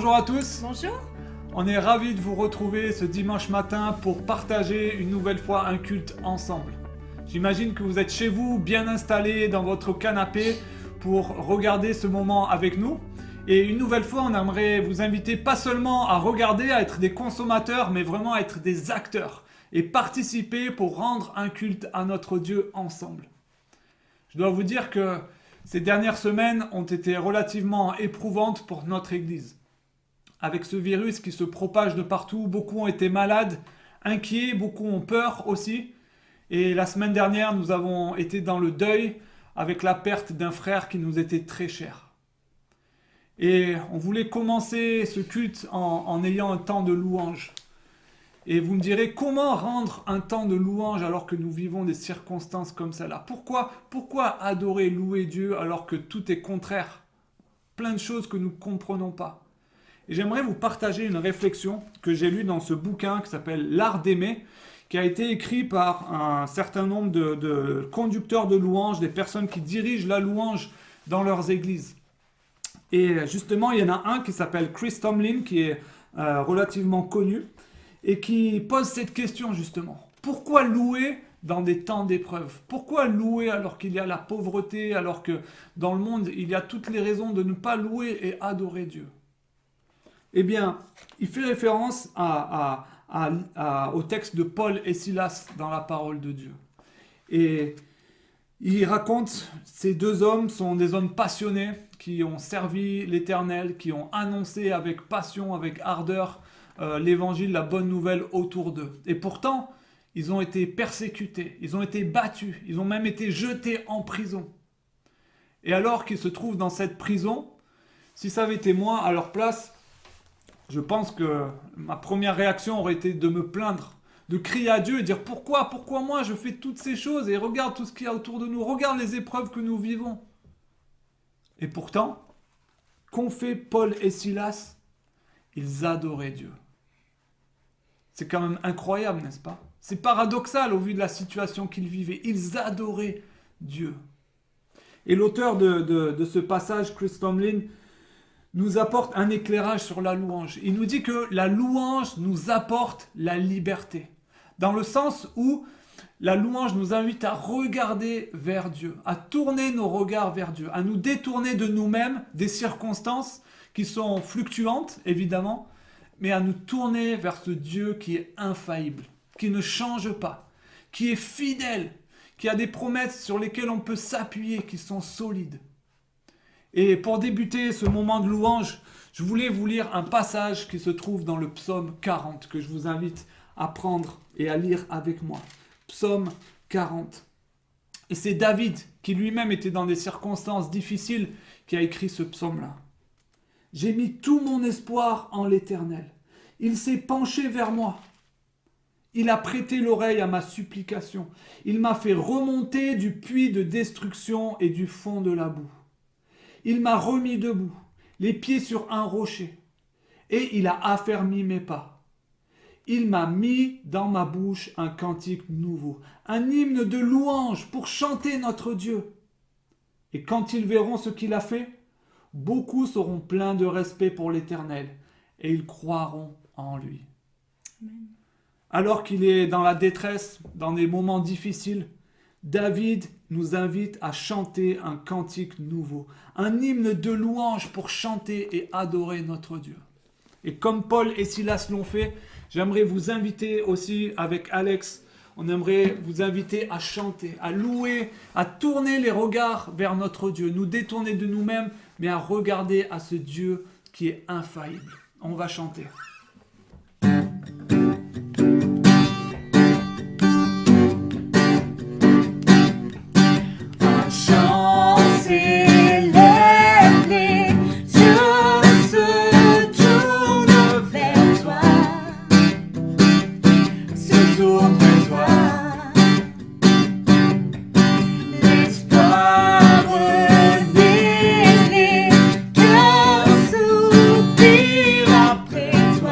Bonjour à tous. Bonjour. On est ravis de vous retrouver ce dimanche matin pour partager une nouvelle fois un culte ensemble. J'imagine que vous êtes chez vous, bien installés dans votre canapé pour regarder ce moment avec nous. Et une nouvelle fois, on aimerait vous inviter pas seulement à regarder, à être des consommateurs, mais vraiment à être des acteurs et participer pour rendre un culte à notre Dieu ensemble. Je dois vous dire que ces dernières semaines ont été relativement éprouvantes pour notre Église. Avec ce virus qui se propage de partout, beaucoup ont été malades, inquiets, beaucoup ont peur aussi. Et la semaine dernière, nous avons été dans le deuil avec la perte d'un frère qui nous était très cher. Et on voulait commencer ce culte en ayant un temps de louange. Et vous me direz, comment rendre un temps de louange alors que nous vivons des circonstances comme celle-là ? Pourquoi adorer, louer Dieu alors que tout est contraire ? Plein de choses que nous ne comprenons pas. Et j'aimerais vous partager une réflexion que j'ai lue dans ce bouquin qui s'appelle « L'art d'aimer », qui a été écrit par un certain nombre de conducteurs de louanges, des personnes qui dirigent la louange dans leurs églises. Et justement, il y en a un qui s'appelle Chris Tomlin, qui est relativement connu, et qui pose cette question justement. Pourquoi louer dans des temps d'épreuve ? Pourquoi louer alors qu'il y a la pauvreté, alors que dans le monde, il y a toutes les raisons de ne pas louer et adorer Dieu ? Eh bien, il fait référence au texte de Paul et Silas dans la parole de Dieu. Et il raconte, ces deux hommes sont des hommes passionnés qui ont servi l'Éternel, qui ont annoncé avec passion, avec ardeur, l'évangile, la bonne nouvelle autour d'eux. Et pourtant, ils ont été persécutés, ils ont été battus, ils ont même été jetés en prison. Et alors qu'ils se trouvent dans cette prison, si ça avait été moi à leur place, je pense que ma première réaction aurait été de me plaindre, de crier à Dieu et dire pourquoi moi je fais toutes ces choses et regarde tout ce qu'il y a autour de nous, regarde les épreuves que nous vivons. Et pourtant, qu'ont fait Paul et Silas ? Ils adoraient Dieu. C'est quand même incroyable, n'est-ce pas ? C'est paradoxal au vu de la situation qu'ils vivaient. Ils adoraient Dieu. Et l'auteur de ce passage, Chris Tomlin, nous apporte un éclairage sur la louange. Il nous dit que la louange nous apporte la liberté. Dans le sens où la louange nous invite à regarder vers Dieu, à tourner nos regards vers Dieu, à nous détourner de nous-mêmes, des circonstances qui sont fluctuantes, évidemment, mais à nous tourner vers ce Dieu qui est infaillible, qui ne change pas, qui est fidèle, qui a des promesses sur lesquelles on peut s'appuyer, qui sont solides. Et pour débuter ce moment de louange, je voulais vous lire un passage qui se trouve dans le psaume 40, que je vous invite à prendre et à lire avec moi. Psaume 40. Et c'est David, qui lui-même était dans des circonstances difficiles, qui a écrit ce psaume-là. « J'ai mis tout mon espoir en l'Éternel. Il s'est penché vers moi. Il a prêté l'oreille à ma supplication. Il m'a fait remonter du puits de destruction et du fond de la boue. Il m'a remis debout, les pieds sur un rocher, et il a affermi mes pas. Il m'a mis dans ma bouche un cantique nouveau, un hymne de louange pour chanter notre Dieu. Et quand ils verront ce qu'il a fait, beaucoup seront pleins de respect pour l'Éternel, et ils croiront en lui. » Amen. Alors qu'il est dans la détresse, dans des moments difficiles, David nous invite à chanter un cantique nouveau, un hymne de louange pour chanter et adorer notre Dieu. Et comme Paul et Silas l'ont fait, j'aimerais vous inviter aussi avec Alex, on aimerait vous inviter à chanter, à louer, à tourner les regards vers notre Dieu, nous détourner de nous-mêmes, mais à regarder à ce Dieu qui est infaillible. On va chanter. Soupir après toi.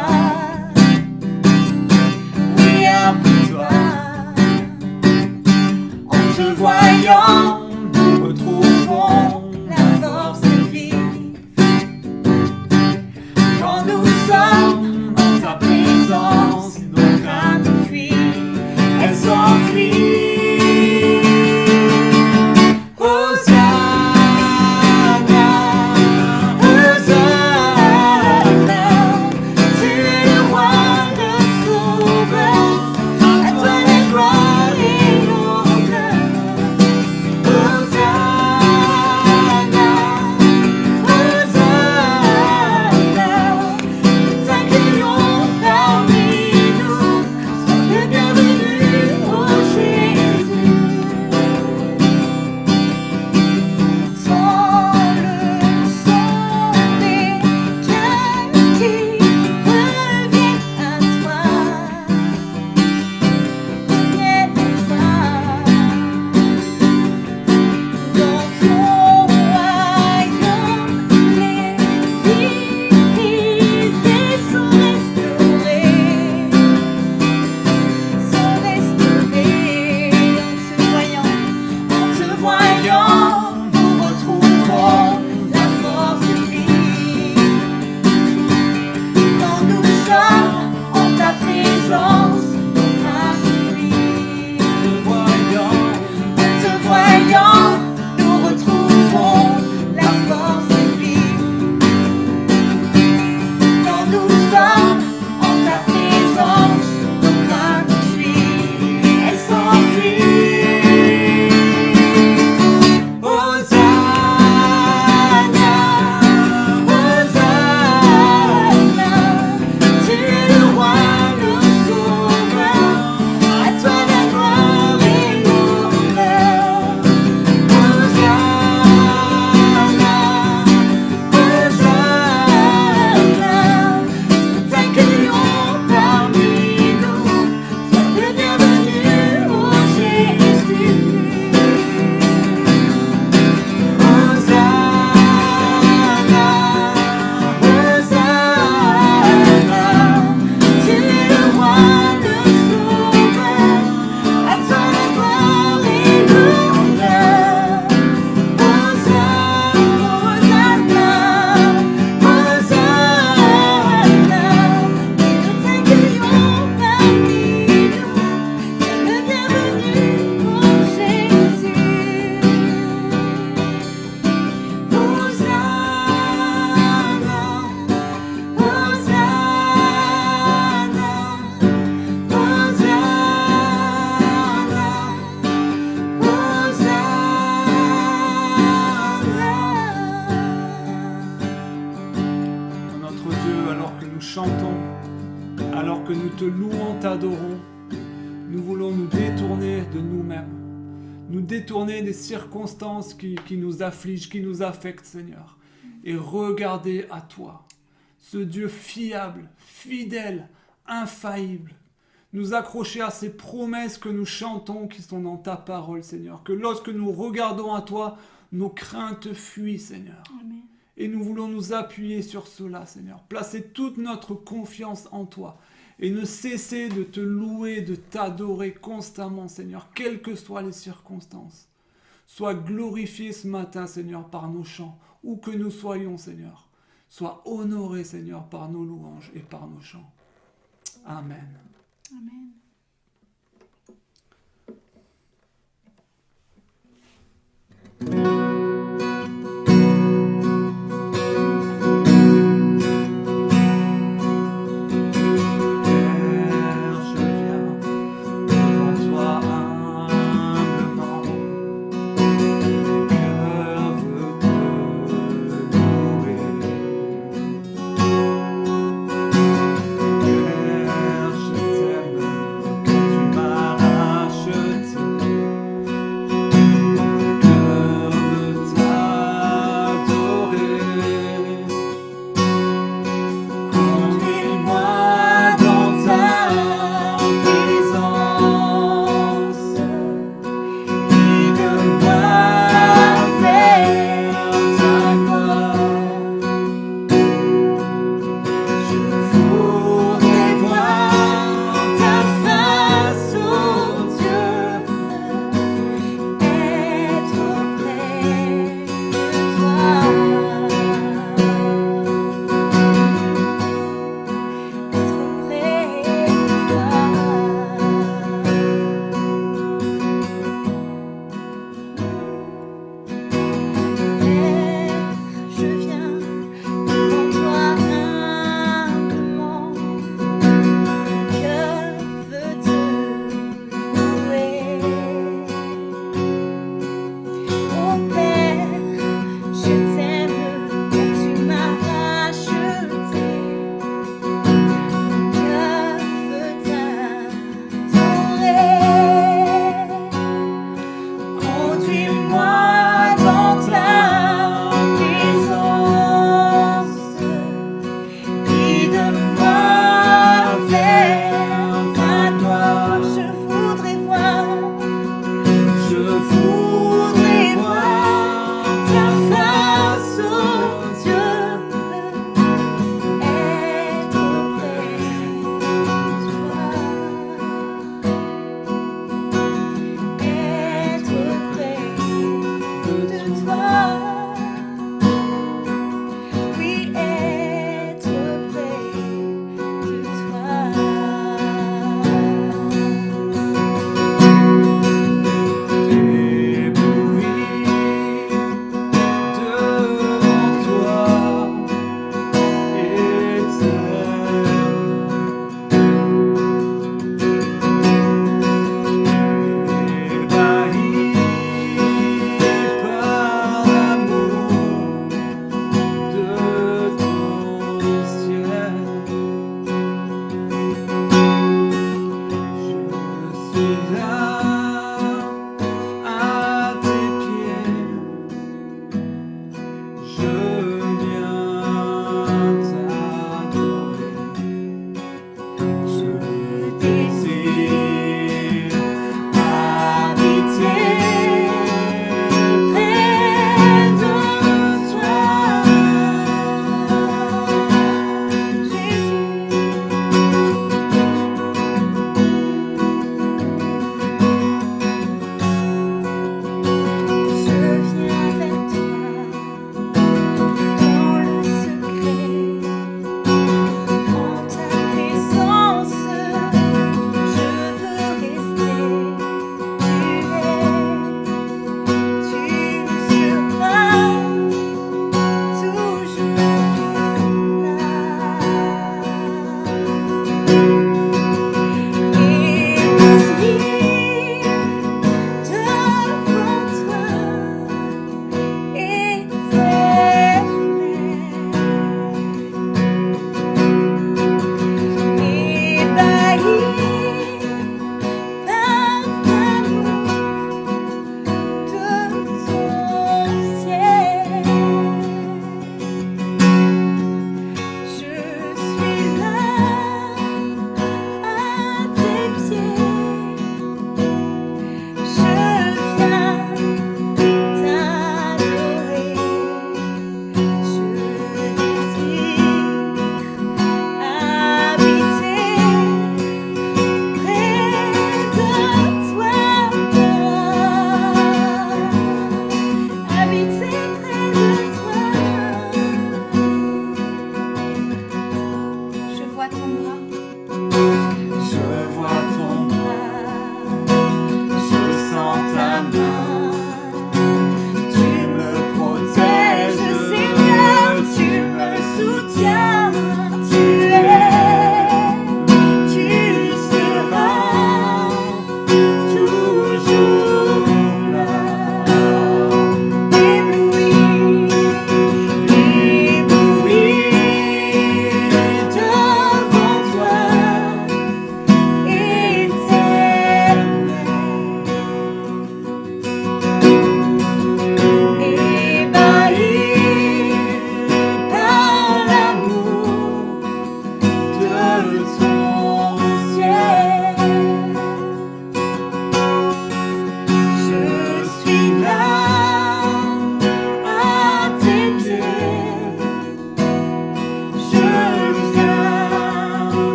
t'adorons. Nous voulons nous détourner de nous-mêmes, nous détourner des circonstances qui nous affligent, qui nous affectent, Seigneur, et regarder à toi, ce Dieu fiable, fidèle, infaillible, nous accrocher à ces promesses que nous chantons qui sont dans ta parole, Seigneur, que lorsque nous regardons à toi, nos craintes fuient, Seigneur. Amen. Et nous voulons nous appuyer sur cela, Seigneur, placer toute notre confiance en toi et ne cesser de te louer, de t'adorer constamment, Seigneur, quelles que soient les circonstances. Sois glorifié ce matin, Seigneur, par nos chants, où que nous soyons, Seigneur. Sois honoré, Seigneur, par nos louanges et par nos chants. Amen. Amen. Je t'aime.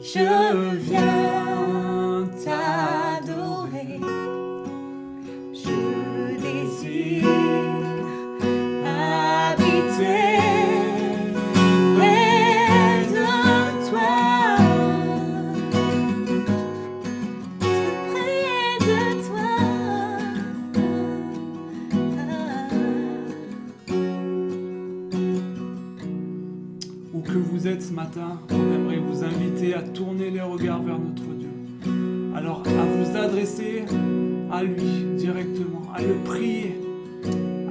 je viens t'adorer. Je désire habiter près de toi, près de toi. Où que vous êtes ce matin, on aimerait vous inviter à tourner les regards vers notre Dieu. Alors à vous adresser à lui directement, à le prier,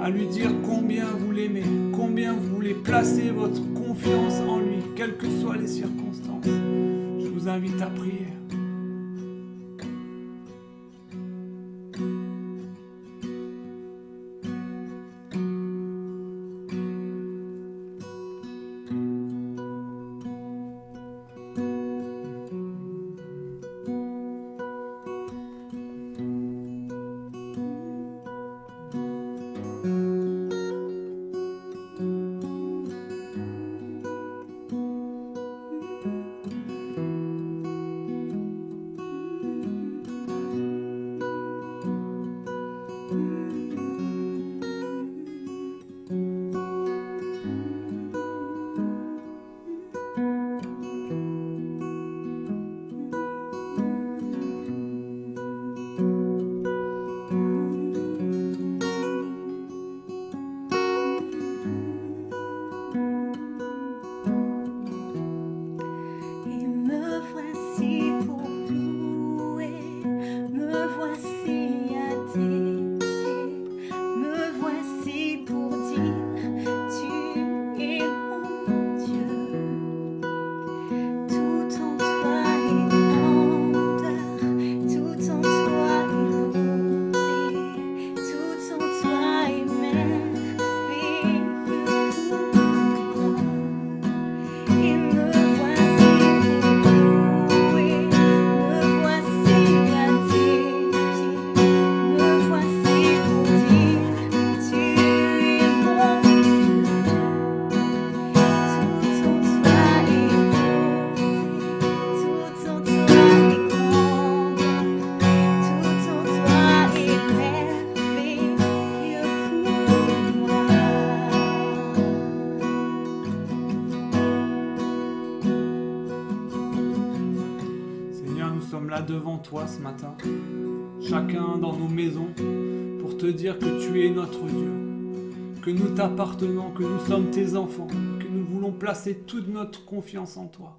à lui dire combien vous l'aimez, combien vous voulez placer votre confiance en lui, quelles que soient les circonstances. Je vous invite à prier. Et me voici pour louer, me voici à tes pieds, me voici pour dire tu es mon Dieu. Tout en toi est grandeur, tout en toi est beauté, tout en toi est merveilleux pour moi. Et me voici pour louer, me voici à tes pieds, me voici pour dire tu es mon Dieu. Tout en toi est beauté, tout en toi est grandeur, tout en toi est merveilleux pour moi. Seigneur, nous sommes là devant toi ce matin, chacun dans nos maisons, pour te dire que tu es notre Dieu, que nous t'appartenons, que nous sommes tes enfants, que nous voulons placer toute notre confiance en toi.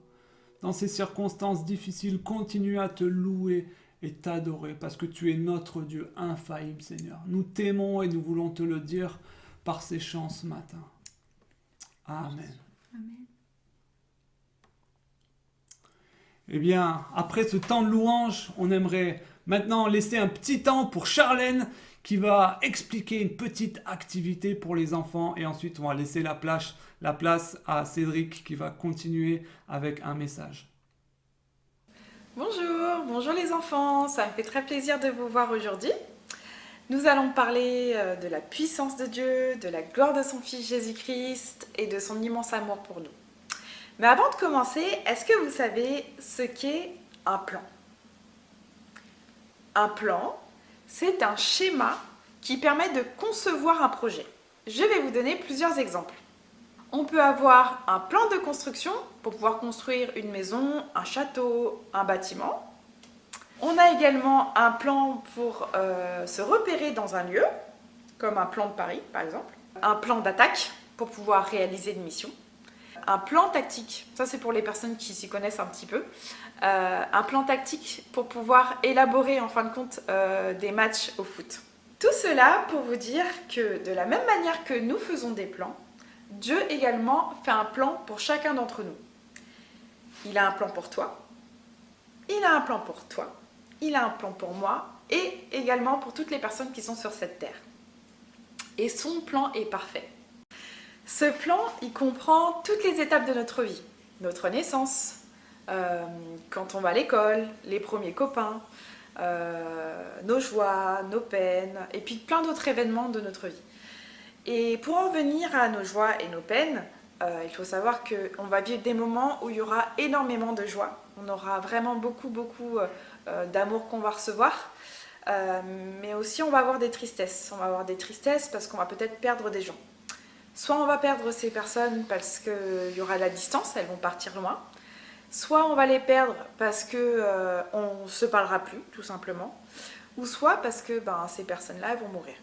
Dans ces circonstances difficiles, continue à te louer et t'adorer, parce que tu es notre Dieu infaillible, Seigneur. Nous t'aimons et nous voulons te le dire par ces chants ce matin. Amen. Amen. Eh bien, après ce temps de louange, on aimerait maintenant laisser un petit temps pour Charlène qui va expliquer une petite activité pour les enfants et ensuite on va laisser la place à Cédric qui va continuer avec un message. Bonjour les enfants, ça me fait très plaisir de vous voir aujourd'hui. Nous allons parler de la puissance de Dieu, de la gloire de son Fils Jésus-Christ et de son immense amour pour nous. Mais avant de commencer, est-ce que vous savez ce qu'est un plan? Un plan, c'est un schéma qui permet de concevoir un projet. Je vais vous donner plusieurs exemples. On peut avoir un plan de construction pour pouvoir construire une maison, un château, un bâtiment. On a également un plan pour se repérer dans un lieu, comme un plan de Paris par exemple. Un plan d'attaque pour pouvoir réaliser une mission. Un plan tactique, ça c'est pour les personnes qui s'y connaissent un petit peu. Un plan tactique pour pouvoir élaborer en fin de compte des matchs au foot. Tout cela pour vous dire que de la même manière que nous faisons des plans, Dieu également fait un plan pour chacun d'entre nous. Il a un plan pour toi, il a un plan pour toi, il a un plan pour moi et également pour toutes les personnes qui sont sur cette terre. Et son plan est parfait. Ce plan, il comprend toutes les étapes de notre vie. Notre naissance, quand on va à l'école, les premiers copains, nos joies, nos peines, et puis plein d'autres événements de notre vie. Et pour en venir à nos joies et nos peines, Il faut savoir qu'on va vivre des moments où il y aura énormément de joie. On aura vraiment beaucoup d'amour qu'on va recevoir. Mais aussi on va avoir des tristesses. On va avoir des tristesses parce qu'on va peut-être perdre des gens. Soit on va perdre ces personnes parce qu'il y aura la distance, elles vont partir loin. Soit on va les perdre parce qu'on ne se parlera plus, tout simplement. Ou soit parce que ces personnes-là vont mourir.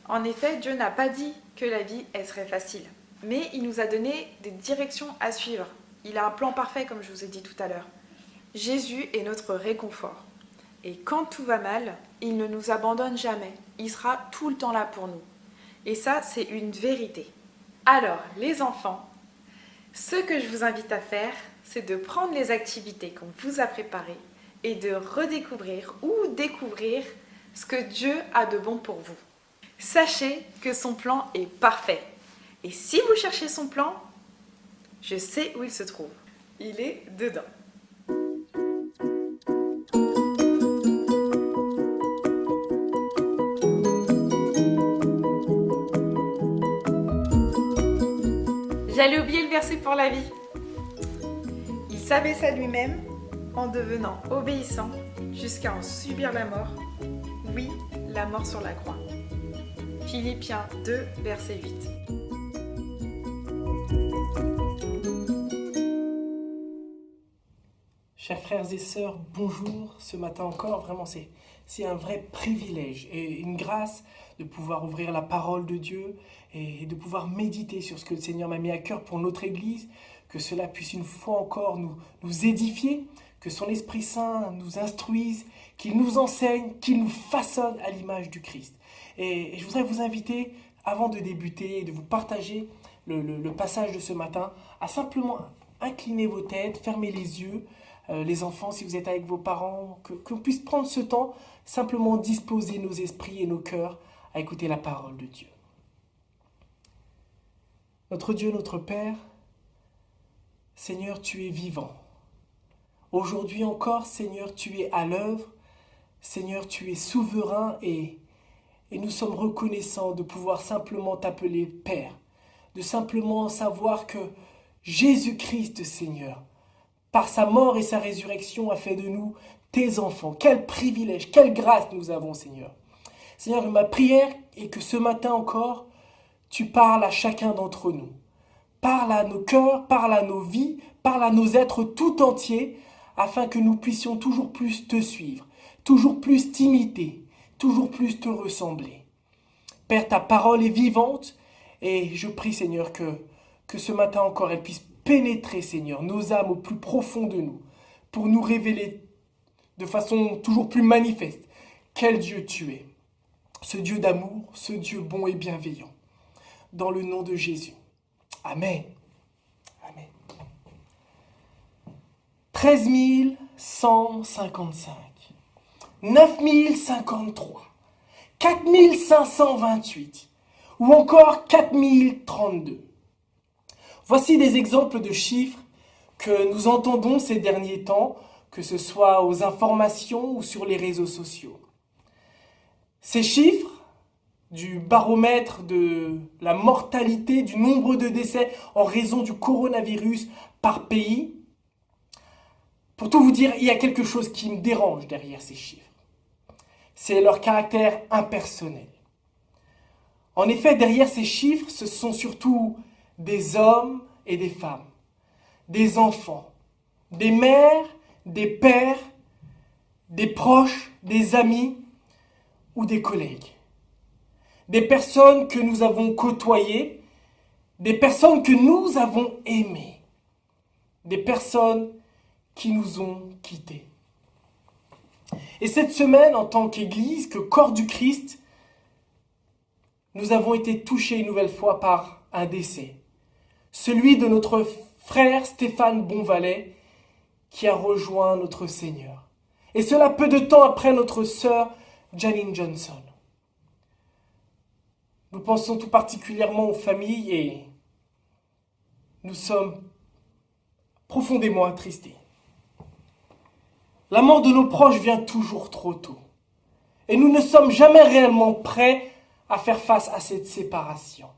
En effet, Dieu n'a pas dit que la vie elle serait facile. Mais il nous a donné des directions à suivre. Il a un plan parfait, comme je vous ai dit tout à l'heure. Jésus est notre réconfort. Et quand tout va mal, il ne nous abandonne jamais. Il sera tout le temps là pour nous. Et ça, c'est une vérité. Alors, les enfants, ce que je vous invite à faire, c'est de prendre les activités qu'on vous a préparées et de redécouvrir ou découvrir ce que Dieu a de bon pour vous. Sachez que son plan est parfait. Et si vous cherchez son plan, je sais où il se trouve. Il est dedans. J'allais oublier le verset pour la vie. Il s'abaissa lui-même en devenant obéissant jusqu'à en subir la mort. Oui, la mort sur la croix. Philippiens 2, verset 8. Chers frères et sœurs, bonjour. Ce matin encore, vraiment, c'est un vrai privilège et une grâce de pouvoir ouvrir la parole de Dieu et de pouvoir méditer sur ce que le Seigneur m'a mis à cœur pour notre Église, que cela puisse une fois encore nous édifier, que son Esprit Saint nous instruise, qu'il nous enseigne, qu'il nous façonne à l'image du Christ. Et je voudrais vous inviter, avant de débuter et de vous partager le passage de ce matin, à simplement incliner vos têtes, fermer les yeux. Les enfants, si vous êtes avec vos parents, qu'on puisse prendre ce temps, simplement disposer nos esprits et nos cœurs à écouter la parole de Dieu. Notre Dieu, notre Père, Seigneur, tu es vivant. Aujourd'hui encore, Seigneur, tu es à l'œuvre. Seigneur, tu es souverain et nous sommes reconnaissants de pouvoir simplement t'appeler Père, de simplement savoir que Jésus-Christ, Seigneur, par sa mort et sa résurrection, a fait de nous tes enfants. Quel privilège, quelle grâce nous avons, Seigneur. Seigneur, ma prière est que ce matin encore, tu parles à chacun d'entre nous. Parle à nos cœurs, parle à nos vies, parle à nos êtres tout entiers, afin que nous puissions toujours plus te suivre, toujours plus t'imiter, toujours plus te ressembler. Père, ta parole est vivante et je prie, Seigneur, que ce matin encore, elle puisse pénétrer, Seigneur, nos âmes au plus profond de nous, pour nous révéler de façon toujours plus manifeste quel Dieu tu es. Ce Dieu d'amour, ce Dieu bon et bienveillant. Dans le nom de Jésus. Amen. Amen. 13 155. 9 053. 4 528. Ou encore 4 032. Voici des exemples de chiffres que nous entendons ces derniers temps, que ce soit aux informations ou sur les réseaux sociaux. Ces chiffres du baromètre de la mortalité, du nombre de décès en raison du coronavirus par pays, pour tout vous dire, il y a quelque chose qui me dérange derrière ces chiffres. C'est leur caractère impersonnel. En effet, derrière ces chiffres, ce sont surtout des hommes et des femmes, des enfants, des mères, des pères, des proches, des amis ou des collègues. Des personnes que nous avons côtoyées, des personnes que nous avons aimées, des personnes qui nous ont quittés. Et cette semaine, en tant qu'Église, que corps du Christ, nous avons été touchés une nouvelle fois par un décès. Celui de notre frère Stéphane Bonvalet, qui a rejoint notre Seigneur. Et cela peu de temps après notre sœur Janine Johnson. Nous pensons tout particulièrement aux familles et nous sommes profondément attristés. La mort de nos proches vient toujours trop tôt. Et nous ne sommes jamais réellement prêts à faire face à cette séparation.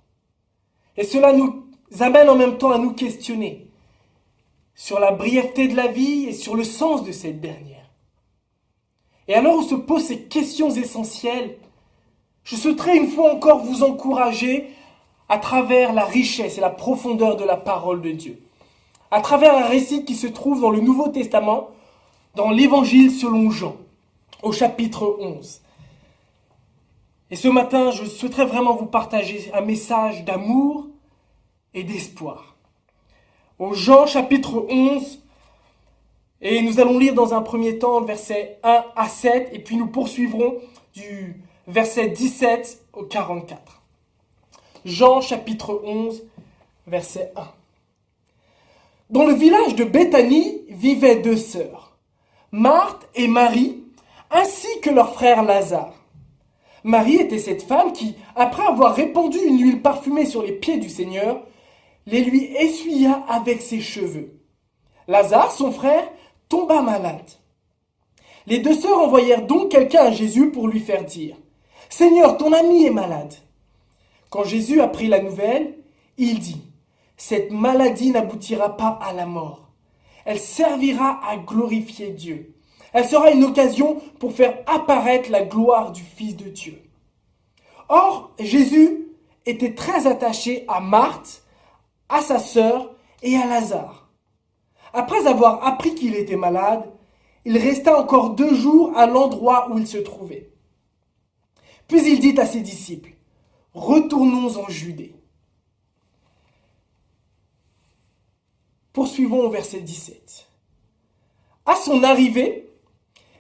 Et cela nous amènent en même temps à nous questionner sur la brièveté de la vie et sur le sens de cette dernière. Et alors on se pose ces questions essentielles. Je souhaiterais une fois encore vous encourager à travers la richesse et la profondeur de la parole de Dieu. À travers un récit qui se trouve dans le Nouveau Testament, dans l'Évangile selon Jean, au chapitre 11. Et ce matin, je souhaiterais vraiment vous partager un message d'amour et d'espoir. Au Jean chapitre 11, et nous allons lire dans un premier temps versets 1 à 7, et puis nous poursuivrons du verset 17 au 44. Jean chapitre 11, verset 1. Dans le village de Béthanie vivaient deux sœurs, Marthe et Marie, ainsi que leur frère Lazare. Marie était cette femme qui, après avoir répandu une huile parfumée sur les pieds du Seigneur, les lui essuya avec ses cheveux. Lazare, son frère, tomba malade. Les deux sœurs envoyèrent donc quelqu'un à Jésus pour lui faire dire « Seigneur, ton ami est malade. » Quand Jésus apprit la nouvelle, il dit « Cette maladie n'aboutira pas à la mort. Elle servira à glorifier Dieu. Elle sera une occasion pour faire apparaître la gloire du Fils de Dieu. » Or, Jésus était très attaché à Marthe, à sa sœur et à Lazare. Après avoir appris qu'il était malade, il resta encore 2 jours à l'endroit où il se trouvait. Puis il dit à ses disciples, « Retournons en Judée. » Poursuivons au verset 17. À son arrivée,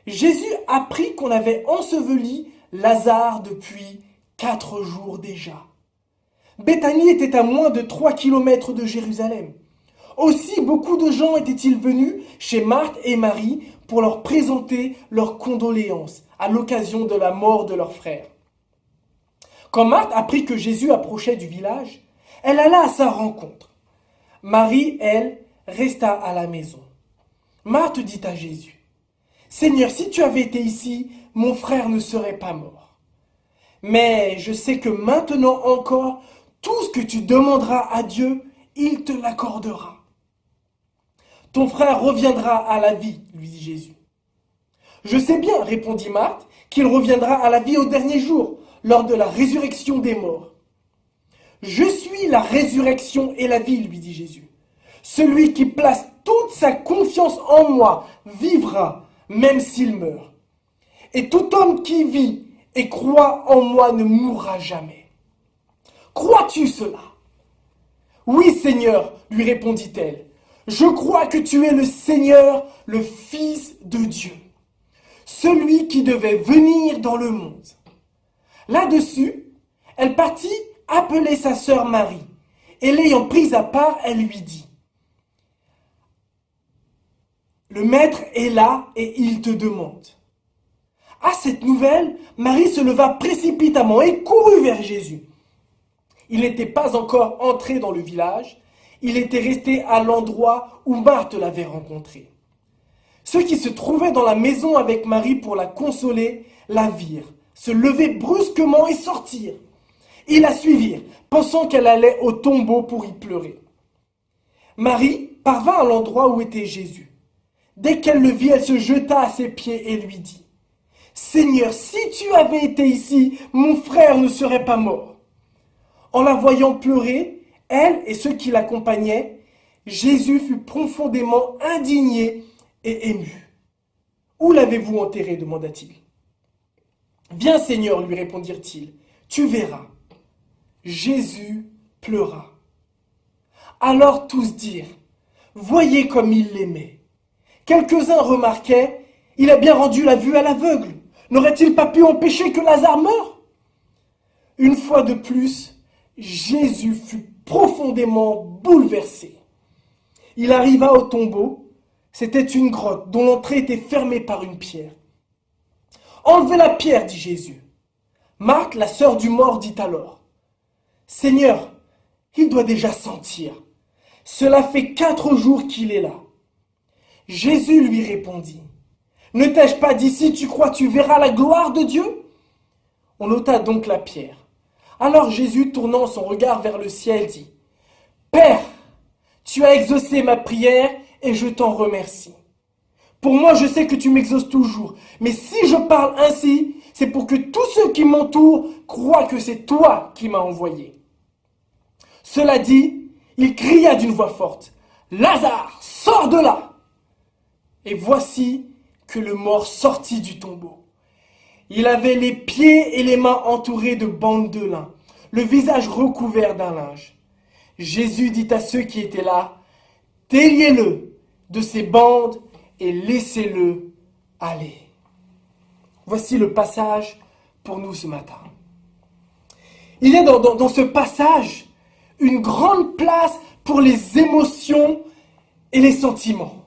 Jésus apprit qu'on avait enseveli Lazare depuis 4 jours déjà. Béthanie était à moins de 3 kilomètres de Jérusalem. Aussi, beaucoup de gens étaient-ils venus chez Marthe et Marie pour leur présenter leurs condoléances à l'occasion de la mort de leur frère. Quand Marthe apprit que Jésus approchait du village, elle alla à sa rencontre. Marie, elle, resta à la maison. Marthe dit à Jésus, « Seigneur, si tu avais été ici, mon frère ne serait pas mort. Mais je sais que maintenant encore, tout ce que tu demanderas à Dieu, il te l'accordera. » « Ton frère reviendra à la vie, lui dit Jésus. « Je sais bien, répondit Marthe, qu'il reviendra à la vie au dernier jour, lors de la résurrection des morts. « Je suis la résurrection et la vie, lui dit Jésus. Celui qui place toute sa confiance en moi vivra, même s'il meurt. Et tout homme qui vit et croit en moi ne mourra jamais. Crois-tu cela ? » « Oui, Seigneur, lui répondit-elle. Je crois que tu es le Seigneur, le Fils de Dieu, celui qui devait venir dans le monde. » Là-dessus, elle partit appeler sa sœur Marie, et l'ayant prise à part, elle lui dit, « Le Maître est là et il te demande. » À cette nouvelle, Marie se leva précipitamment et courut vers Jésus. Il n'était pas encore entré dans le village, il était resté à l'endroit où Marthe l'avait rencontré. Ceux qui se trouvaient dans la maison avec Marie pour la consoler la virent, se lever brusquement et sortir. Ils la suivirent, pensant qu'elle allait au tombeau pour y pleurer. Marie parvint à l'endroit où était Jésus. Dès qu'elle le vit, elle se jeta à ses pieds et lui dit, « Seigneur, si tu avais été ici, mon frère ne serait pas mort. » En la voyant pleurer, elle et ceux qui l'accompagnaient, Jésus fut profondément indigné et ému. « Où l'avez-vous enterré ? Demanda-t-il. « Viens, Seigneur, lui répondirent-ils, tu verras. » Jésus pleura. Alors tous dirent, « Voyez comme il l'aimait. » Quelques-uns remarquaient, « Il a bien rendu la vue à l'aveugle. N'aurait-il pas pu empêcher que Lazare meure ?» Une fois de plus, Jésus fut profondément bouleversé. Il arriva au tombeau. C'était une grotte dont l'entrée était fermée par une pierre. « Enlevez la pierre, dit Jésus. » Marthe, la sœur du mort, dit alors, « Seigneur, il doit déjà sentir. Cela fait 4 jours qu'il est là. » Jésus lui répondit, « Ne t'ai-je pas dit, si tu crois, tu verras la gloire de Dieu ?» On ôta donc la pierre. Alors Jésus, tournant son regard vers le ciel, dit, « Père, tu as exaucé ma prière et je t'en remercie. Pour moi, je sais que tu m'exauces toujours. Mais si je parle ainsi, c'est pour que tous ceux qui m'entourent croient que c'est toi qui m'as envoyé. Cela dit, il cria d'une voix forte, « Lazare, sors de là !» Et voici que le mort sortit du tombeau. Il avait les pieds et les mains entourés de bandes de lin, le visage recouvert d'un linge. Jésus dit à ceux qui étaient là, « Déliez-le de ces bandes et laissez-le aller. » Voici le passage pour nous ce matin. Il y a dans ce passage une grande place pour les émotions et les sentiments.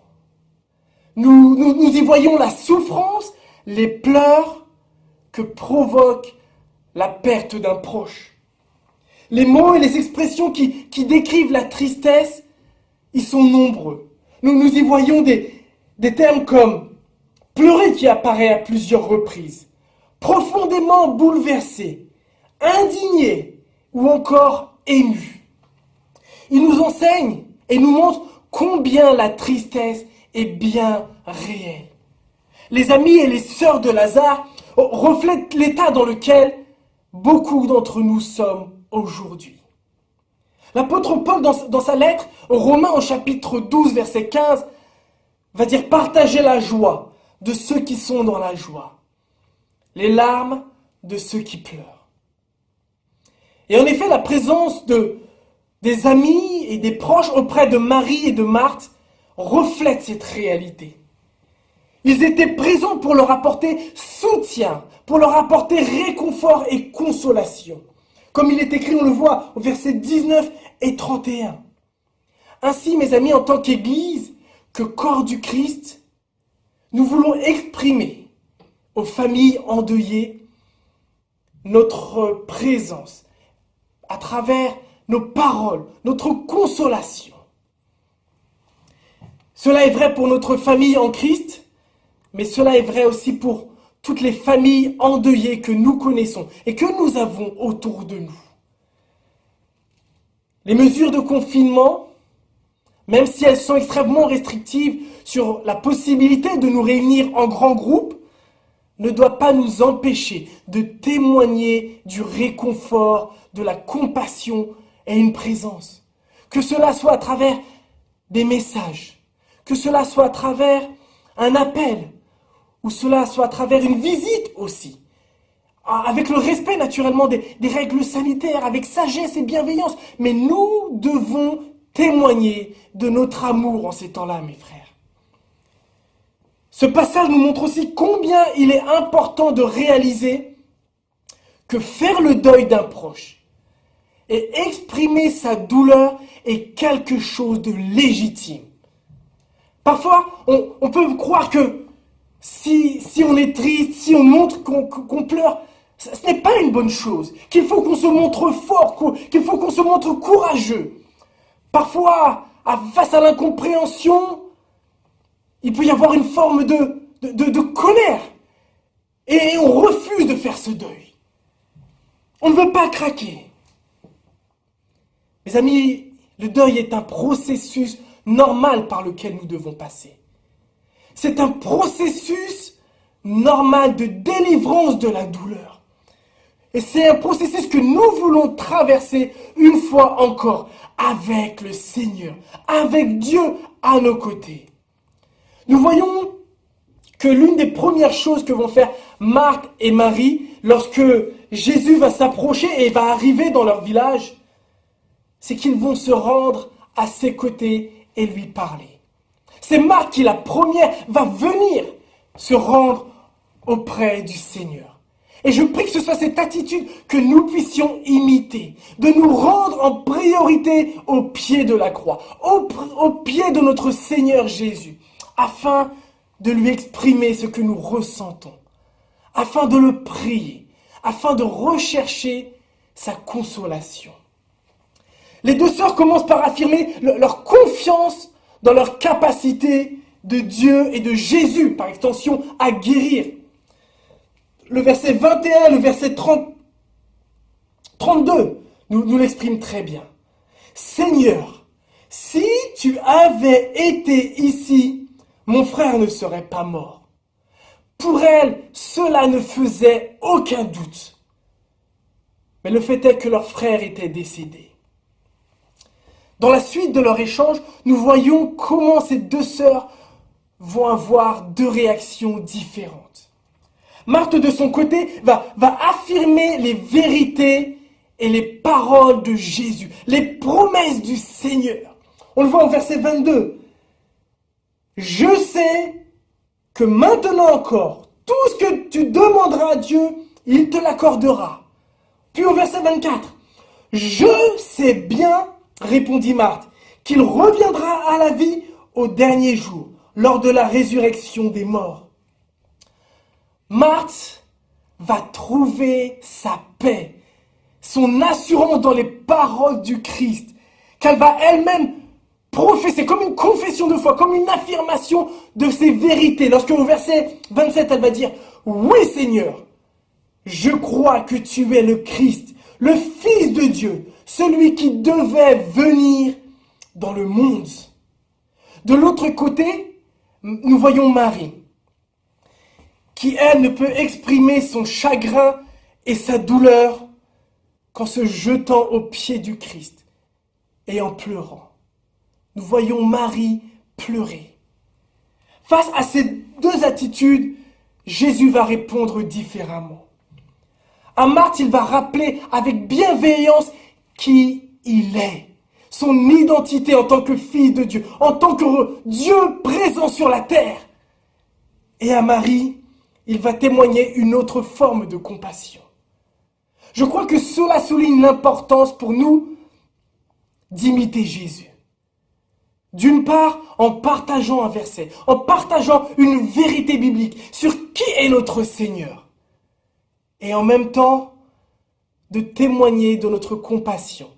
Nous y voyons la souffrance, les pleurs que provoque la perte d'un proche. Les mots et les expressions qui décrivent la tristesse, ils sont nombreux. Nous y voyons des termes comme pleurer qui apparaît à plusieurs reprises, profondément bouleversé, indigné ou encore ému. Il nous enseigne et nous montre combien la tristesse est bien réelle. Les amis et les sœurs de Lazare reflètent l'état dans lequel beaucoup d'entre nous sommes aujourd'hui. L'apôtre Paul, dans sa lettre aux Romains au chapitre 12, verset 15, va dire « Partagez la joie de ceux qui sont dans la joie, les larmes de ceux qui pleurent. » Et en effet, la présence des amis et des proches auprès de Marie et de Marthe reflète cette réalité. Ils étaient présents pour leur apporter soutien, pour leur apporter réconfort et consolation. Comme il est écrit, on le voit au verset 19 et 31. Ainsi, mes amis, en tant qu'Église, que corps du Christ, nous voulons exprimer aux familles endeuillées notre présence à travers nos paroles, notre consolation. Cela est vrai pour notre famille en Christ, mais cela est vrai aussi pour toutes les familles endeuillées que nous connaissons et que nous avons autour de nous. Les mesures de confinement, même si elles sont extrêmement restrictives sur la possibilité de nous réunir en grands groupes, ne doivent pas nous empêcher de témoigner du réconfort, de la compassion et une présence. Que cela soit à travers des messages, que cela soit à travers un appel, ou cela soit à travers une visite aussi, avec le respect naturellement des règles sanitaires, avec sagesse et bienveillance. Mais nous devons témoigner de notre amour en ces temps-là, mes frères. Ce passage nous montre aussi combien il est important de réaliser que faire le deuil d'un proche et exprimer sa douleur est quelque chose de légitime. Parfois, on peut croire que si on est triste, si on montre qu'on pleure, ce n'est pas une bonne chose, qu'il faut qu'on se montre fort, qu'il faut qu'on se montre courageux. Parfois, face à l'incompréhension, il peut y avoir une forme de colère. Et on refuse de faire ce deuil. On ne veut pas craquer. Mes amis, le deuil est un processus normal par lequel nous devons passer. C'est un processus normal de délivrance de la douleur. Et c'est un processus que nous voulons traverser une fois encore avec le Seigneur, avec Dieu à nos côtés. Nous voyons que l'une des premières choses que vont faire Marthe et Marie lorsque Jésus va s'approcher et va arriver dans leur village, c'est qu'ils vont se rendre à ses côtés et lui parler. C'est Marthe qui, la première, va venir se rendre auprès du Seigneur. Et je prie que ce soit cette attitude que nous puissions imiter, de nous rendre en priorité au pied de la croix, au pied de notre Seigneur Jésus, afin de lui exprimer ce que nous ressentons, afin de le prier, afin de rechercher sa consolation. Les deux sœurs commencent par affirmer leur confiance dans leur capacité de Dieu et de Jésus, par extension, à guérir. Le verset 21, le verset 32 nous l'expriment très bien. « Seigneur, Si tu avais été ici, mon frère ne serait pas mort. Pour elle, cela ne faisait aucun doute. Mais le fait est que leur frère était décédé. Dans la suite de leur échange, nous voyons comment ces deux sœurs vont avoir deux réactions différentes. Marthe, de son côté, va affirmer les vérités et les paroles de Jésus, les promesses du Seigneur. On le voit au verset 22. Je sais que maintenant encore, tout ce que tu demanderas à Dieu, il te l'accordera. Puis au verset 24, je sais bien, répondit Marthe, qu'il reviendra à la vie au dernier jour, lors de la résurrection des morts. Marthe va trouver sa paix, son assurance dans les paroles du Christ, qu'elle va elle-même professer comme une confession de foi, comme une affirmation de ses vérités. Lorsque au verset 27, elle va dire « Oui Seigneur, je crois que tu es le Christ, le Fils de Dieu, celui qui devait venir dans le monde. » De l'autre côté, nous voyons Marie, qui elle ne peut exprimer son chagrin et sa douleur qu'en se jetant aux pieds du Christ et en pleurant. Nous voyons Marie pleurer. Face à ces deux attitudes, Jésus va répondre différemment. À Marthe, il va rappeler avec bienveillance qui il est, son identité en tant que fils de Dieu, en tant que Dieu présent sur la terre. Et à Marie, il va témoigner une autre forme de compassion. Je crois que cela souligne l'importance pour nous d'imiter Jésus. D'une part, en partageant un verset, en partageant une vérité biblique sur qui est notre Seigneur. Et en même temps, de témoigner de notre compassion,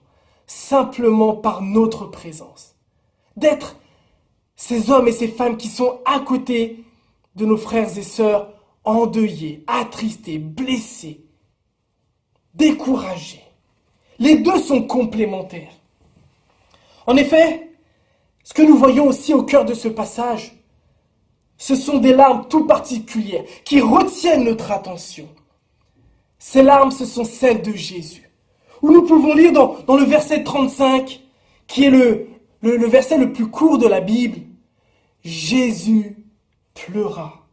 simplement par notre présence. D'être ces hommes et ces femmes qui sont à côté de nos frères et sœurs endeuillés, attristés, blessés, découragés. Les deux sont complémentaires. En effet, ce que nous voyons aussi au cœur de ce passage, ce sont des larmes tout particulières qui retiennent notre attention. Ces larmes, ce sont celles de Jésus. Où nous pouvons lire dans le verset 35, qui est le verset le plus court de la Bible, Jésus pleura.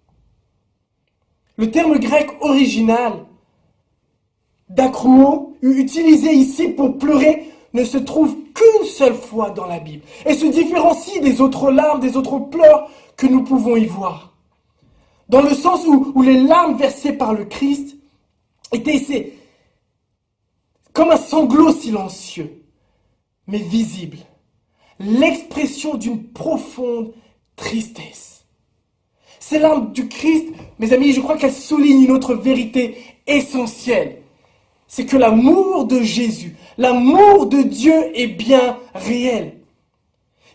Le terme grec original, d'acrouo, utilisé ici pour pleurer, ne se trouve qu'une seule fois dans la Bible et se différencie des autres larmes, des autres pleurs que nous pouvons y voir. Dans le sens où les larmes versées par le Christ étaient comme un sanglot silencieux, mais visible, l'expression d'une profonde tristesse. Ces larmes du Christ, mes amis, je crois qu'elles soulignent une autre vérité essentielle. C'est que l'amour de Jésus, l'amour de Dieu est bien réel.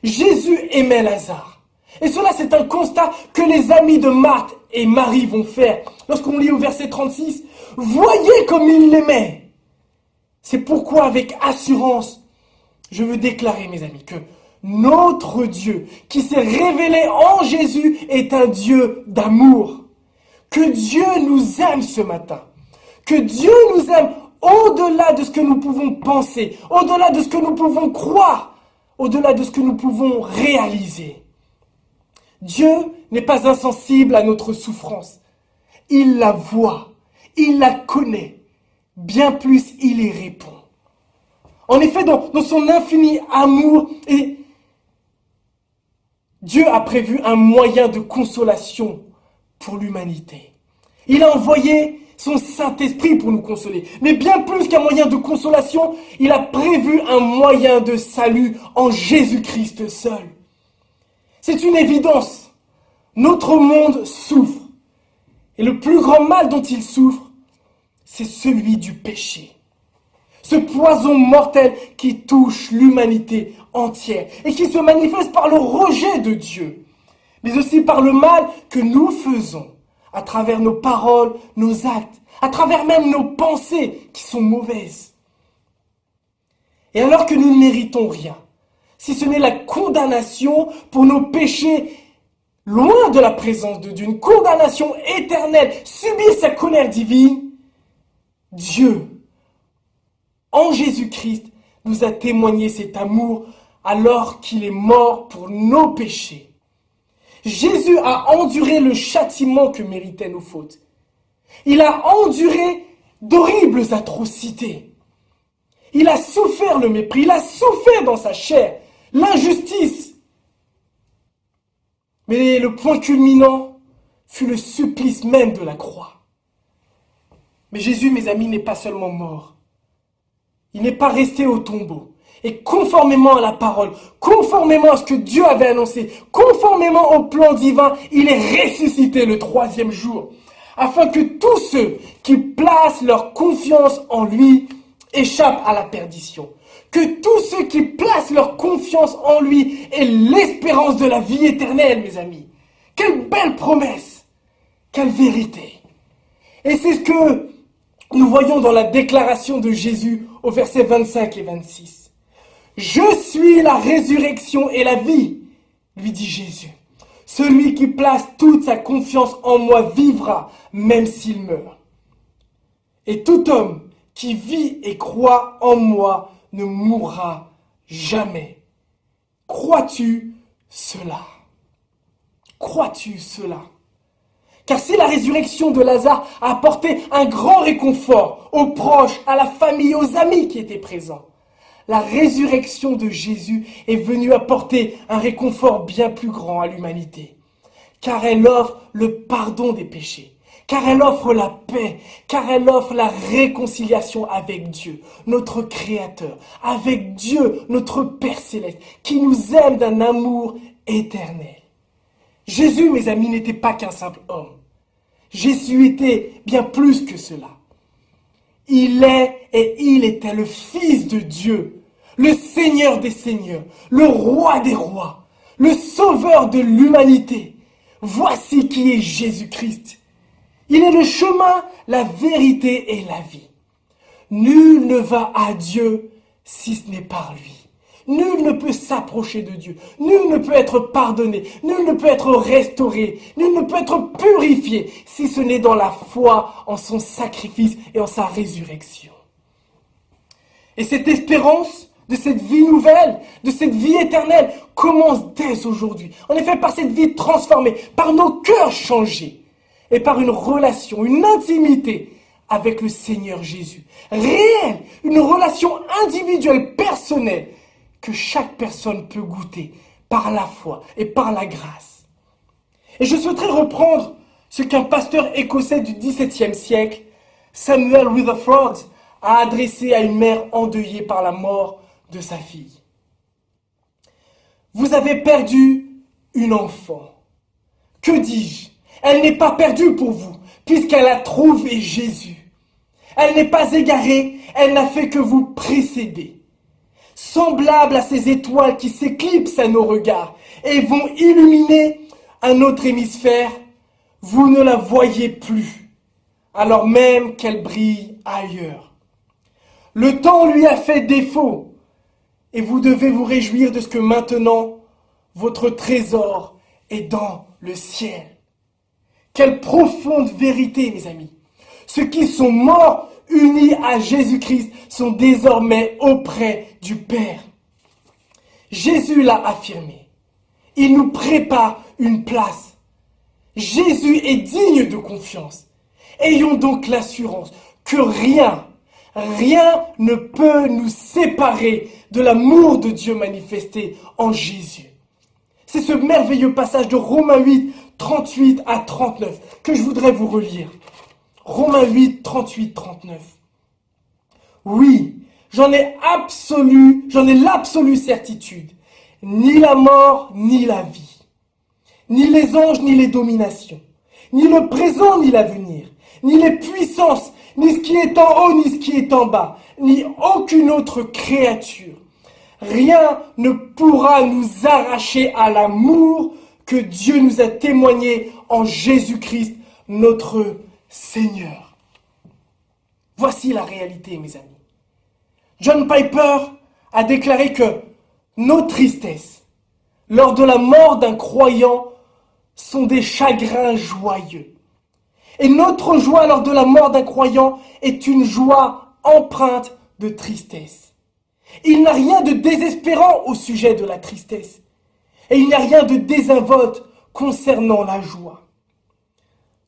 Jésus aimait Lazare. Et cela, c'est un constat que les amis de Marthe et Marie vont faire. Lorsqu'on lit au verset 36, « Voyez comme il l'aimait !» C'est pourquoi, avec assurance, je veux déclarer, mes amis, que notre Dieu, qui s'est révélé en Jésus, est un Dieu d'amour. Que Dieu nous aime ce matin. Que Dieu nous aime au-delà de ce que nous pouvons penser, au-delà de ce que nous pouvons croire, au-delà de ce que nous pouvons réaliser. Dieu n'est pas insensible à notre souffrance. Il la voit, il la connaît, bien plus il y répond. En effet, dans son infini amour, Dieu a prévu un moyen de consolation pour l'humanité. Il a envoyé son Saint-Esprit pour nous consoler. Mais bien plus qu'un moyen de consolation, il a prévu un moyen de salut en Jésus-Christ seul. C'est une évidence. Notre monde souffre. Et le plus grand mal dont il souffre, c'est celui du péché. Ce poison mortel qui touche l'humanité entière et qui se manifeste par le rejet de Dieu, mais aussi par le mal que nous faisons à travers nos paroles, nos actes, à travers même nos pensées qui sont mauvaises. Et alors que nous ne méritons rien, si ce n'est la condamnation pour nos péchés loin de la présence de Dieu, une condamnation éternelle, subir sa colère divine, Dieu, en Jésus-Christ, nous a témoigné cet amour alors qu'il est mort pour nos péchés. Jésus a enduré le châtiment que méritaient nos fautes. Il a enduré d'horribles atrocités. Il a souffert le mépris, il a souffert dans sa chair l'injustice. Mais le point culminant fut le supplice même de la croix. Mais Jésus, mes amis, n'est pas seulement mort. Il n'est pas resté au tombeau. Et conformément à la parole, conformément à ce que Dieu avait annoncé, conformément au plan divin, il est ressuscité le 3e jour, afin que tous ceux qui placent leur confiance en lui échappent à la perdition. Que tous ceux qui placent leur confiance en lui aient l'espérance de la vie éternelle, mes amis. Quelle belle promesse! Quelle vérité! Et c'est ce que nous voyons dans la déclaration de Jésus au verset 25 et 26. « Je suis la résurrection et la vie, lui dit Jésus. Celui qui place toute sa confiance en moi vivra, même s'il meurt. Et tout homme qui vit et croit en moi ne mourra jamais. » Crois-tu cela? Crois-tu cela? Car si la résurrection de Lazare a apporté un grand réconfort aux proches, à la famille, aux amis qui étaient présents, la résurrection de Jésus est venue apporter un réconfort bien plus grand à l'humanité. Car elle offre le pardon des péchés, car elle offre la paix, car elle offre la réconciliation avec Dieu, notre Créateur, avec Dieu, notre Père Céleste, qui nous aime d'un amour éternel. Jésus, mes amis, n'était pas qu'un simple homme. Jésus était bien plus que cela. Il est et il était le Fils de Dieu, le Seigneur des Seigneurs, le Roi des Rois, le Sauveur de l'humanité. Voici qui est Jésus-Christ. Il est le chemin, la vérité et la vie. Nul ne va à Dieu si ce n'est par lui. Nul ne peut s'approcher de Dieu. Nul ne peut être pardonné. Nul ne peut être restauré. Nul ne peut être purifié si ce n'est dans la foi en son sacrifice et en sa résurrection. Et cette espérance de cette vie nouvelle, de cette vie éternelle, commence dès aujourd'hui. En effet, par cette vie transformée, par nos cœurs changés et par une relation, une intimité avec le Seigneur Jésus. Réelle, une relation individuelle, personnelle, que chaque personne peut goûter par la foi et par la grâce. Et je souhaiterais reprendre ce qu'un pasteur écossais du XVIIe siècle, Samuel Rutherford, a adressé à une mère endeuillée par la mort de sa fille. Vous avez perdu une enfant. Que dis-je? Elle n'est pas perdue pour vous, puisqu'elle a trouvé Jésus. Elle n'est pas égarée, elle n'a fait que vous précéder. Semblable à ces étoiles qui s'éclipsent à nos regards et vont illuminer un autre hémisphère, vous ne la voyez plus, alors même qu'elle brille ailleurs. Le temps lui a fait défaut et vous devez vous réjouir de ce que maintenant votre trésor est dans le ciel. Quelle profonde vérité, mes amis! Ceux qui sont morts unis à Jésus-Christ sont désormais auprès du Père. Jésus l'a affirmé. Il nous prépare une place. Jésus est digne de confiance. Ayons donc l'assurance que rien ne peut nous séparer de l'amour de Dieu manifesté en Jésus. C'est ce merveilleux passage de Romains 8, 38 à 39 que je voudrais vous relire. Romains 8, 38, 39. Oui, j'en ai l'absolue certitude. Ni la mort, ni la vie, ni les anges, ni les dominations, ni le présent, ni l'avenir, ni les puissances, ni ce qui est en haut, ni ce qui est en bas, ni aucune autre créature. Rien ne pourra nous arracher à l'amour que Dieu nous a témoigné en Jésus-Christ, notre Seigneur. Voici la réalité, mes amis. John Piper a déclaré que Nos tristesses, lors de la mort d'un croyant, sont des chagrins joyeux. Et notre joie lors de la mort d'un croyant est une joie empreinte de tristesse. Il n'y a rien de désespérant au sujet de la tristesse. Et il n'y a rien de désinvolte concernant la joie.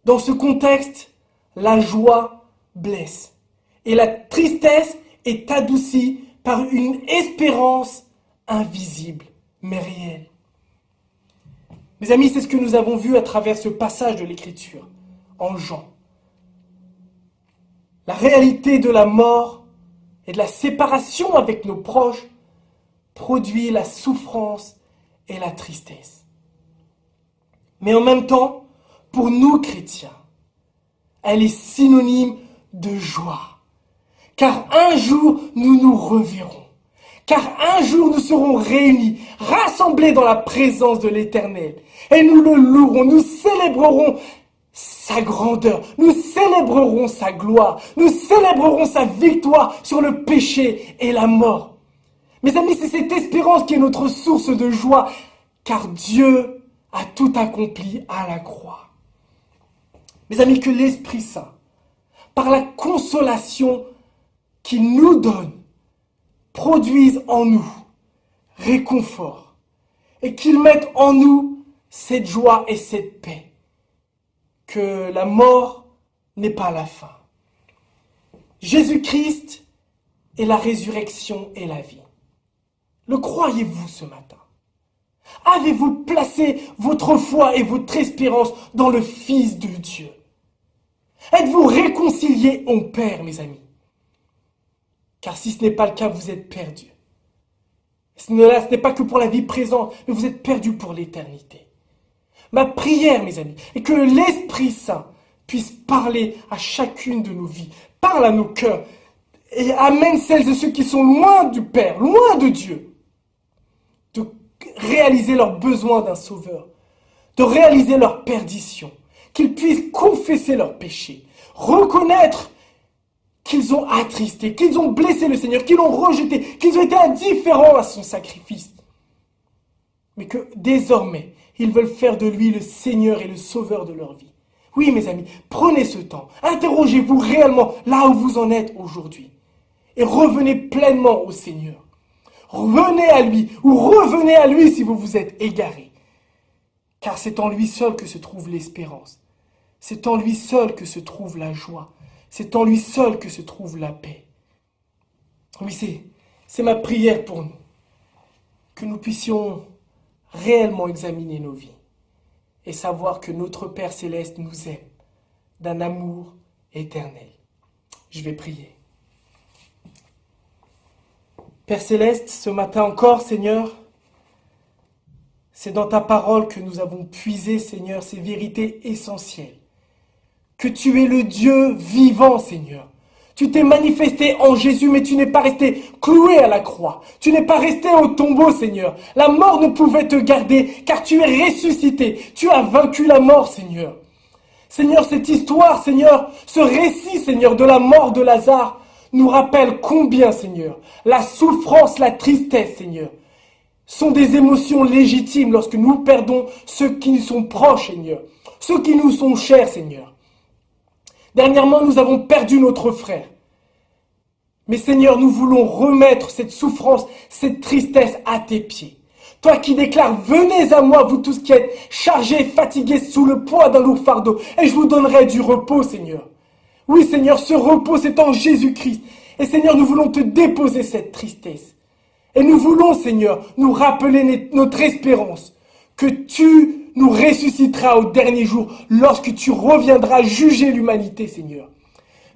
Dans ce contexte, la joie blesse. Et la tristesse est adoucie par une espérance invisible, mais réelle. Mes amis, c'est ce que nous avons vu à travers ce passage de l'Écriture, en Jean. La réalité de la mort et de la séparation avec nos proches produit la souffrance et la tristesse. Mais en même temps, pour nous chrétiens, elle est synonyme de joie. Car un jour, nous nous reverrons. Car un jour, nous serons réunis, rassemblés dans la présence de l'Éternel. Et nous le louerons, nous célébrerons sa grandeur, nous célébrerons sa gloire, nous célébrerons sa victoire sur le péché et la mort. Mes amis, c'est cette espérance qui est notre source de joie, car Dieu a tout accompli à la croix. Mes amis, que l'Esprit Saint, par la consolation qu'il nous donne, produise en nous réconfort et qu'il mette en nous cette joie et cette paix. Que la mort n'est pas la fin. Jésus-Christ est la résurrection et la vie. Le croyez-vous ce matin? Avez-vous placé votre foi et votre espérance dans le Fils de Dieu? Êtes-vous réconciliés au Père, mes amis? Car si ce n'est pas le cas, vous êtes perdus. Ce n'est pas que pour la vie présente, mais vous êtes perdus pour l'éternité. Ma prière, mes amis, est que l'Esprit Saint puisse parler à chacune de nos vies, parle à nos cœurs et amène celles et ceux qui sont loin du Père, loin de Dieu, de réaliser leur besoin d'un sauveur, de réaliser leur perdition, qu'ils puissent confesser leurs péchés, reconnaître qu'ils ont attristé, qu'ils ont blessé le Seigneur, qu'ils l'ont rejeté, qu'ils ont été indifférents à son sacrifice. Mais que désormais, ils veulent faire de lui le Seigneur et le Sauveur de leur vie. Oui, mes amis, prenez ce temps, interrogez-vous réellement là où vous en êtes aujourd'hui. Et revenez pleinement au Seigneur. Revenez à lui, ou revenez à lui si vous vous êtes égarés. Car c'est en lui seul que se trouve l'espérance. C'est en lui seul que se trouve la joie. C'est en lui seul que se trouve la paix. Oui, c'est ma prière pour nous. Que nous puissions réellement examiner nos vies et savoir que notre Père Céleste nous aime d'un amour éternel. Je vais prier. Père Céleste, ce matin encore, Seigneur, c'est dans ta parole que nous avons puisé, Seigneur, ces vérités essentielles. Que tu es le Dieu vivant, Seigneur. Tu t'es manifesté en Jésus, mais tu n'es pas resté cloué à la croix. Tu n'es pas resté au tombeau, Seigneur. La mort ne pouvait te garder, car tu es ressuscité. Tu as vaincu la mort, Seigneur. Seigneur, cette histoire, Seigneur, ce récit, Seigneur, de la mort de Lazare, nous rappelle combien, Seigneur, la souffrance, la tristesse, Seigneur, sont des émotions légitimes lorsque nous perdons ceux qui nous sont proches, Seigneur, ceux qui nous sont chers, Seigneur. Dernièrement, nous avons perdu notre frère. Mais Seigneur, nous voulons remettre cette souffrance, cette tristesse à tes pieds. Toi qui déclares, venez à moi, vous tous qui êtes chargés, fatigués, sous le poids d'un lourd fardeau, et je vous donnerai du repos, Seigneur. Oui, Seigneur, ce repos, c'est en Jésus-Christ. Et Seigneur, nous voulons te déposer cette tristesse. Et nous voulons, Seigneur, nous rappeler notre espérance, que tu nous ressusciteras au dernier jour, lorsque tu reviendras juger l'humanité, Seigneur.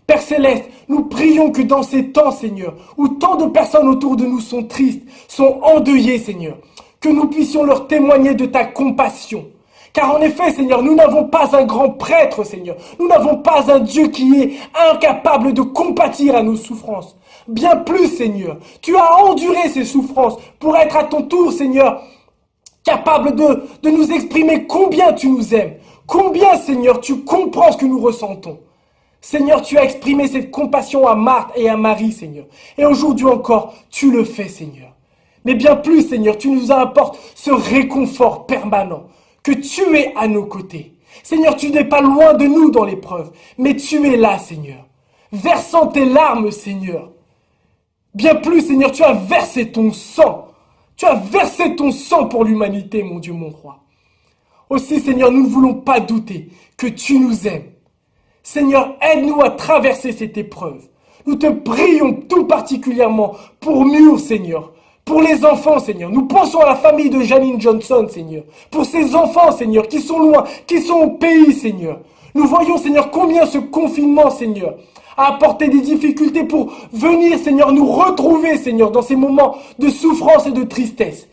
Père Céleste, nous prions que dans ces temps, Seigneur, où tant de personnes autour de nous sont tristes, sont endeuillées, Seigneur, que nous puissions leur témoigner de ta compassion. Car en effet, Seigneur, nous n'avons pas un grand prêtre, Seigneur. Nous n'avons pas un Dieu qui est incapable de compatir à nos souffrances. Bien plus, Seigneur, tu as enduré ces souffrances pour être à ton tour, Seigneur, capable de nous exprimer combien tu nous aimes. Combien, Seigneur, tu comprends ce que nous ressentons. Seigneur, tu as exprimé cette compassion à Marthe et à Marie, Seigneur. Et aujourd'hui encore, tu le fais, Seigneur. Mais bien plus, Seigneur, tu nous apportes ce réconfort permanent, que tu es à nos côtés. Seigneur, tu n'es pas loin de nous dans l'épreuve, mais tu es là, Seigneur, versant tes larmes, Seigneur. Bien plus, Seigneur, tu as versé ton sang. Tu as versé ton sang pour l'humanité, mon Dieu, mon roi. Aussi, Seigneur, nous ne voulons pas douter que tu nous aimes. Seigneur, aide-nous à traverser cette épreuve. Nous te prions tout particulièrement pour Mur, Seigneur. Pour les enfants, Seigneur. Nous pensons à la famille de Janine Johnson, Seigneur. Pour ces enfants, Seigneur, qui sont loin, qui sont au pays, Seigneur. Nous voyons, Seigneur, combien ce confinement, Seigneur, a apporté des difficultés pour venir, Seigneur, nous retrouver, Seigneur, dans ces moments de souffrance et de tristesse.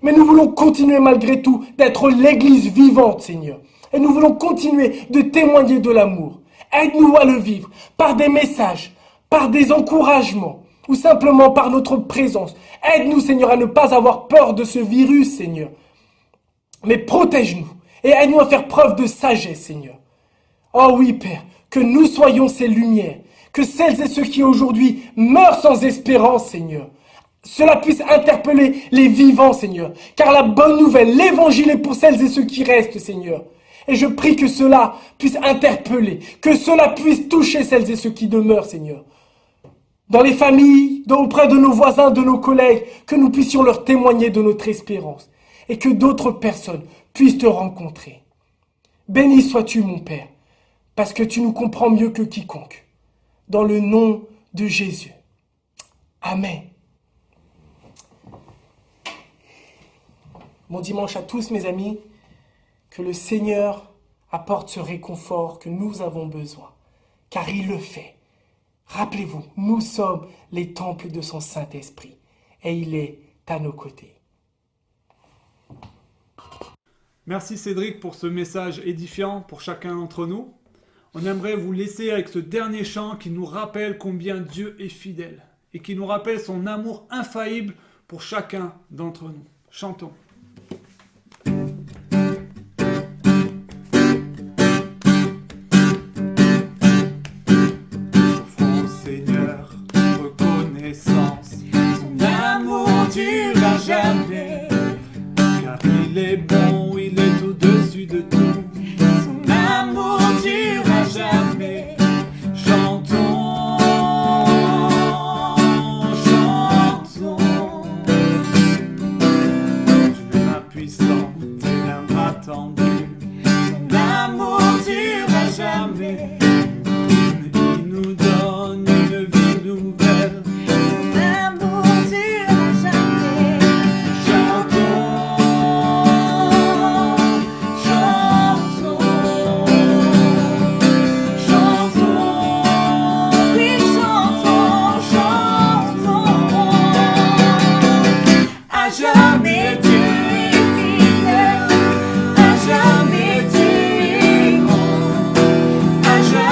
Mais nous voulons continuer malgré tout d'être l'église vivante, Seigneur. Et nous voulons continuer de témoigner de l'amour. Aide-nous à le vivre par des messages, par des encouragements ou simplement par notre présence. Aide-nous, Seigneur, à ne pas avoir peur de ce virus, Seigneur. Mais protège-nous et aide-nous à faire preuve de sagesse, Seigneur. Oh oui, Père, que nous soyons ces lumières, que celles et ceux qui aujourd'hui meurent sans espérance, Seigneur, cela puisse interpeller les vivants, Seigneur. Car la bonne nouvelle, l'évangile est pour celles et ceux qui restent, Seigneur. Et je prie que cela puisse interpeller, que cela puisse toucher celles et ceux qui demeurent, Seigneur. Dans les familles, auprès de nos voisins, de nos collègues, que nous puissions leur témoigner de notre espérance. Et que d'autres personnes puissent te rencontrer. Béni sois-tu, mon Père, parce que tu nous comprends mieux que quiconque. Dans le nom de Jésus. Amen. Bon dimanche à tous, mes amis. Que le Seigneur apporte ce réconfort que nous avons besoin. Car il le fait. Rappelez-vous, nous sommes les temples de son Saint-Esprit. Et il est à nos côtés. Merci Cédric pour ce message édifiant pour chacun d'entre nous. On aimerait vous laisser avec ce dernier chant qui nous rappelle combien Dieu est fidèle et qui nous rappelle son amour infaillible pour chacun d'entre nous. Chantons. Offrons au Seigneur reconnaissance, son amour dure à jamais, car il est bon, il est au-dessus de tout. Son amour dure à jamais. Chantons, chantons. Dieu est puissant, il a attendu. Son amour dure à jamais. Il nous donne une vie nouvelle. Son amour dure à jamais. Chantons, chantons, chantons, Oui, chantons, chantons. à jamais Dieu est fidèle, à jamais Dieu est bon, à jamais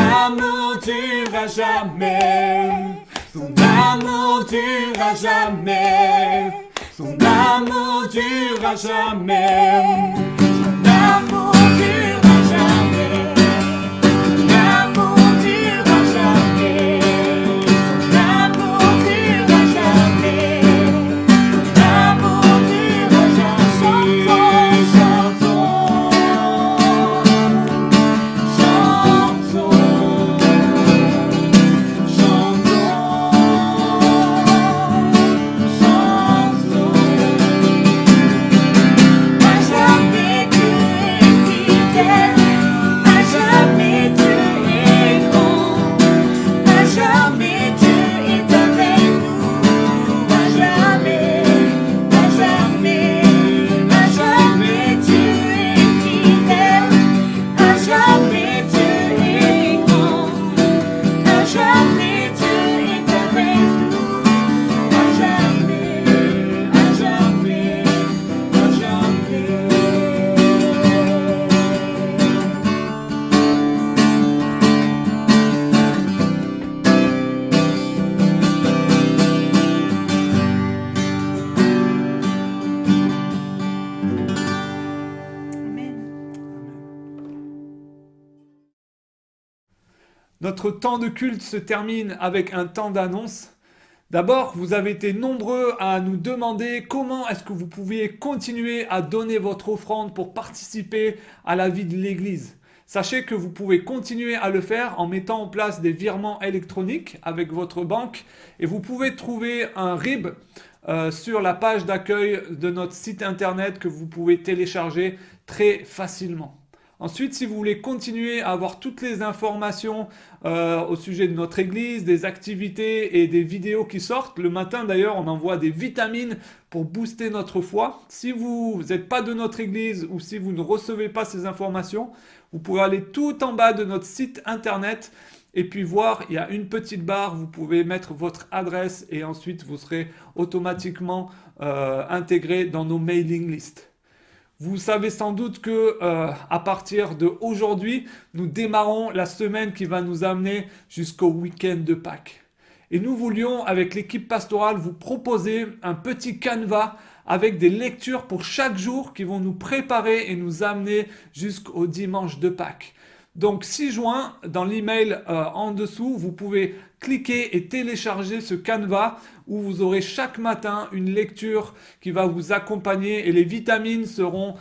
amour durera jamais. Son amour durera jamais. Son amour durera jamais. Son amour durera jamais. Son amour durera jamais. Son amour durera jamais. Son amour durera jamais. Chantons, chantons, Notre temps de culte se termine avec un temps d'annonce. D'abord, vous avez été nombreux à nous demander comment est-ce que vous pouviez continuer à donner votre offrande pour participer à la vie de l'Église. Sachez que vous pouvez continuer à le faire en mettant en place des virements électroniques avec votre banque et vous pouvez trouver un RIB sur la page d'accueil de notre site internet que vous pouvez télécharger très facilement. Ensuite, si vous voulez continuer à avoir toutes les informations au sujet de notre église, des activités et des vidéos qui sortent, le matin d'ailleurs on envoie des vitamines pour booster notre foi. Si vous n'êtes pas de notre église ou si vous ne recevez pas ces informations, vous pourrez aller tout en bas de notre site internet et puis voir, il y a une petite barre, vous pouvez mettre votre adresse et ensuite vous serez automatiquement intégré dans nos mailing lists. Vous savez sans doute que à partir d'aujourd'hui, nous démarrons la semaine qui va nous amener jusqu'au week-end de Pâques. Et nous voulions, avec l'équipe pastorale, vous proposer un petit canevas avec des lectures pour chaque jour qui vont nous préparer et nous amener jusqu'au dimanche de Pâques. Donc 6 juin, dans l'email en dessous, vous pouvez cliquer et télécharger ce canevas où vous aurez chaque matin une lecture qui va vous accompagner et les vitamines seront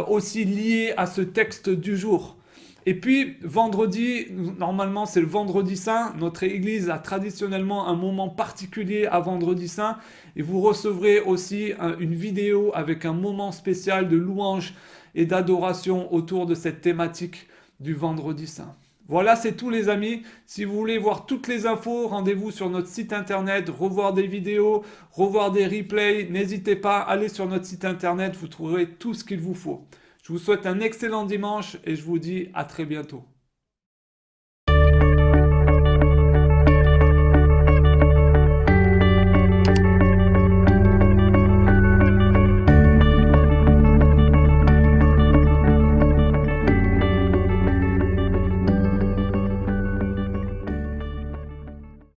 aussi liées à ce texte du jour. Et puis vendredi, normalement c'est le vendredi saint, notre église a traditionnellement un moment particulier à vendredi saint et vous recevrez aussi une vidéo avec un moment spécial de louange et d'adoration autour de cette thématique du vendredi saint. Voilà, c'est tout les amis. Si vous voulez voir toutes les infos, rendez-vous sur notre site internet, revoir des vidéos, revoir des replays. N'hésitez pas, allez sur notre site internet, vous trouverez tout ce qu'il vous faut. Je vous souhaite un excellent dimanche et je vous dis à très bientôt.